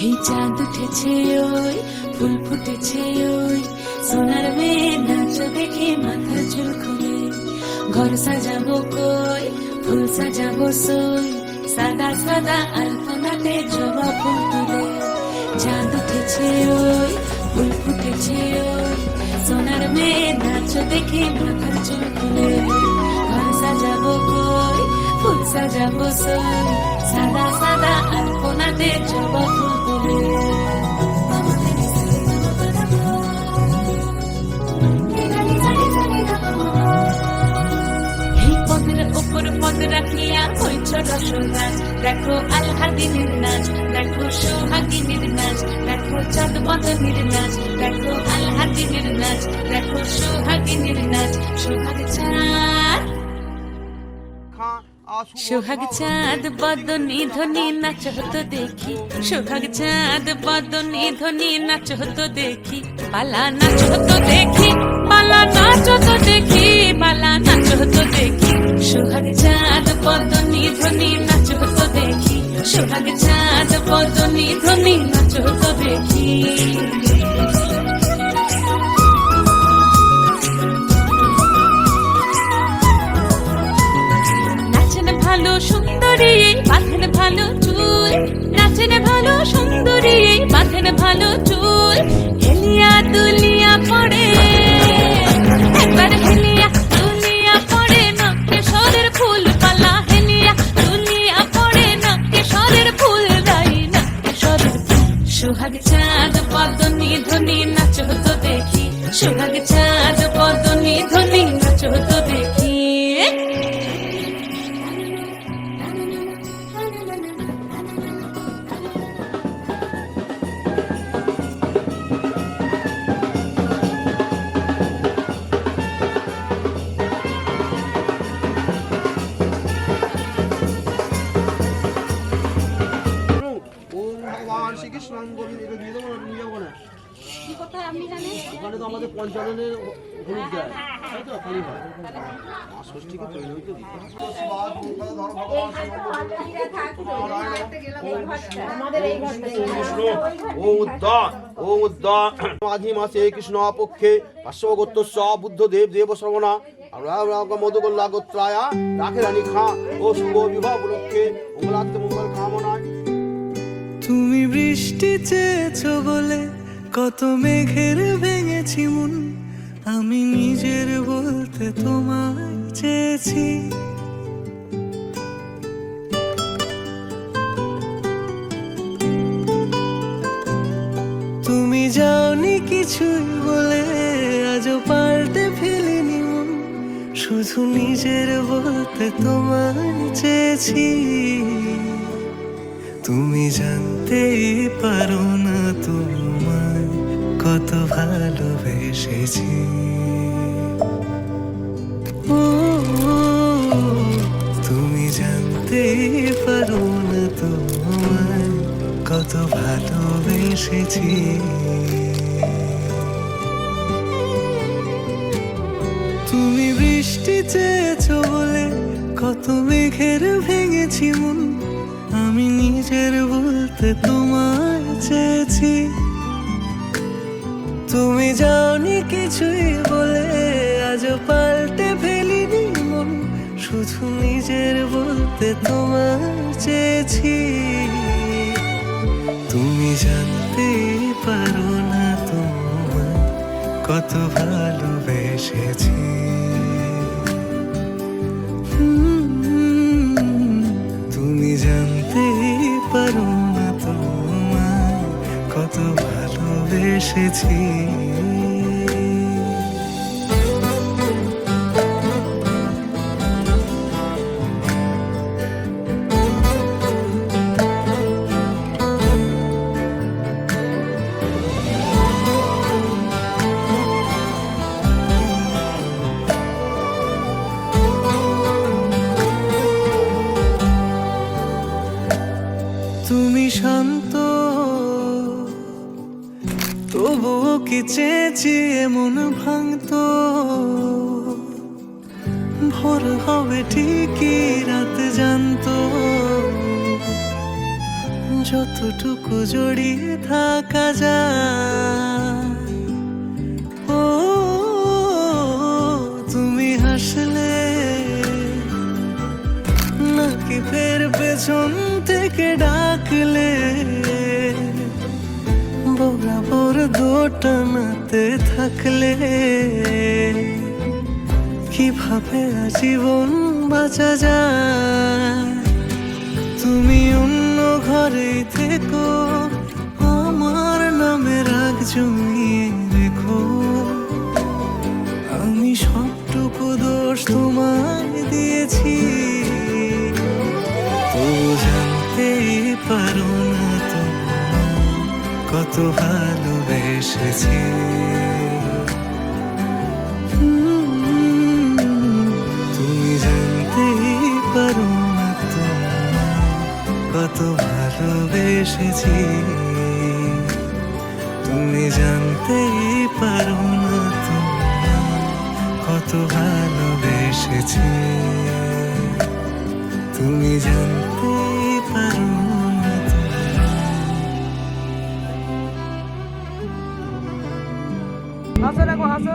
এই চাঁদ উঠেছে ওই ফুল ফুটেছে ওই সোনার মেয়ে নাচ দেখে মাথার চুল খুলে ঘর সাজাবো কই ফুল সাজাবো সই সাদা সাদা আলপনাতে জবা ফুল তুলে চাঁদ উঠেছে ওই ফুল ফুটেছে ওই সোনার মেয়ে নাচ দেখে মাথার চুল খুলে ঘর সাজাবো কই ফুল সাজাবো সই সাদা সাদা আলপনাতে জবা ফুল তুলে উপর পদ রাখিয়া ওই ছোট সোনাজ দেখো আলহাদিনীর নাচ দেখো সোহাগিনীর নাচ দেখো চাঁদ বদনীর নাচ দেখো আলহাদিনীর নাচ দেখো সোহাগিনীর নাচ সোহাগ চাঁদ সোহাগ চাঁদ বদনী ধ্বনি নাচ হতো দেখি সোহাগ চাঁদ বদনী ধ্বনি নাচ হতো দেখি পালা নাচ হতো দেখি পালা নাচ হতো দেখি পালা নাচ হতো দেখি সোহাগ চাঁদ বদনী ধ্বনি নাচ হতো দেখি সোহাগ চাঁদ বদনী ধ্বনি নাচ হতো দেখি ভালো সুন্দরী বাঁধেন ভালো চুল নাচেন ভালো সুন্দরী বাঁধেন ভালো চুল হেলিয়া দুলিয়া পড়ে একবার হেলিয়া দুলিয়া পড়ে নকেশ্বরের ফুল পালা হেলিয়া দুলিয়া পড়ে নকেশ্বরের ফুল দাই নকেশ্বরের সোহাগ চাঁদ বদনী ধ্বনি নাচ হতো দেখি সোহাগ চাঁদ বদনী ধ্বনি নাচ হতো দেখি ওখানে তো আমাদের পঞ্চাননের হলুদ দেয় তাই তো খালি হয় ষষ্ঠীকে তৈরি হইতে মাঝি মাসে কৃষ্ণ পক্ষে পার্শ্বগত্য বুদ্ধদেব দেব শ্রবণা মধুকল্লা গোত্রায়া রাখে রানী খা ও শুভ বিবাহ উপলক্ষে মঙ্গলার্থে মঙ্গল কামনায়। তুমি বৃষ্টি চেয়েছো বলে কত মেঘের ভেঙেছি মন আমি নিজের বলতে তোমায় চেয়েছি তুমি যাওনি কিছুই বলে আজও পাল্টে ফেলিনি মন শুধু নিজের বলতে তোমায় চেয়েছি তুমি জানতেই পারো না তোমায় কত ভালোবেসেছি ও তুমি জানতেই পারো না তোমায় কত ভালোবেসেছি তুমি বৃষ্টি চেয়েছো বলে কত মেঘের ভেঙেছি মন আমি নিজের বলতে তোমায় চেয়েছি তুমি যাওনি কিছুই বলে আজও পাল্টে ফেলিনি মন শুধু নিজের বলতে তোমায় চেয়েছি তুমি জানতে পারো না তোমায় কত ভালোবেসেছি তুমি জানতে পারো না তোমায় কত ভালোবেসেছি তুমি শান্ত তবুও কি চেয়েছি এমন ভাঙতো ভোর হবে ঠিকই রাত জানতো যতটুকু জড়িয়ে থাকা যায়। ও তুমি হাসলে নাকি ফের পেছন থেকে ডাকলে, বরাবর দোটানাতে থাকলে কিভাবে আজীবন বাঁচা যায়। তুমি অন্য ঘরে থেকো, আমার নামে রাগ জমিয়ে রেখো, আমি সবটুকু দোষ তোমায় দিয়েছি। তো জানতেই পারো না কত ভালোবেসেছি। তুমি জানতেই পারো না কত ভালোবেসেছি। তুমি জানতেই পারো না কত ভালোবেসেছি। তুমি জানতেই পারো না। হাসো দেখো হাসো।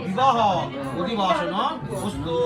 বিবাহ অধিবাসন বস্তু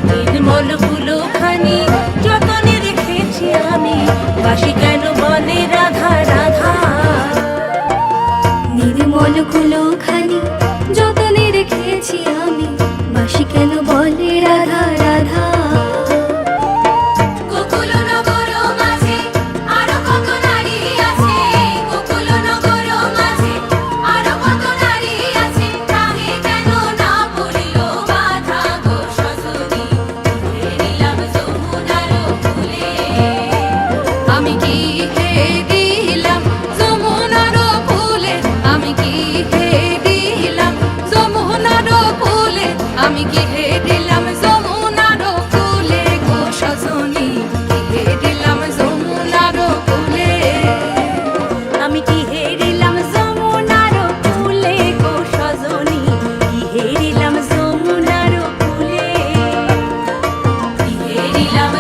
নির্মল ফুলখানি যতনে রেখেছি আমি, বাসি কেন বলে রাধা রাধা। নির্মল কুলোখানি যতনে রেখেছি আমি, বাসি কেন বলে রাধা রাধা। গোকুল নগর মাঝে আরো কত নারী আছে, গোকুল নগর মাঝে আরো কত নারী আছে, তাহে কেন না পড়িল বাধা গো সজনী, হেরিলাম যমুনার ফুলে। আমি কি হেরিলাম যমুনার ফুলে, আমি কি হেরিলাম যমুনার ফুলে, আমি কি হেরিলাম যমুনার ফুলে গো সজনী, কি হেরিলাম যমুনার ফুলে। আমি কি হেরিলাম যমুনার ফুলে গো সজনী, কি হেরিলাম যমুনার ফুলে, কি হেরিলাম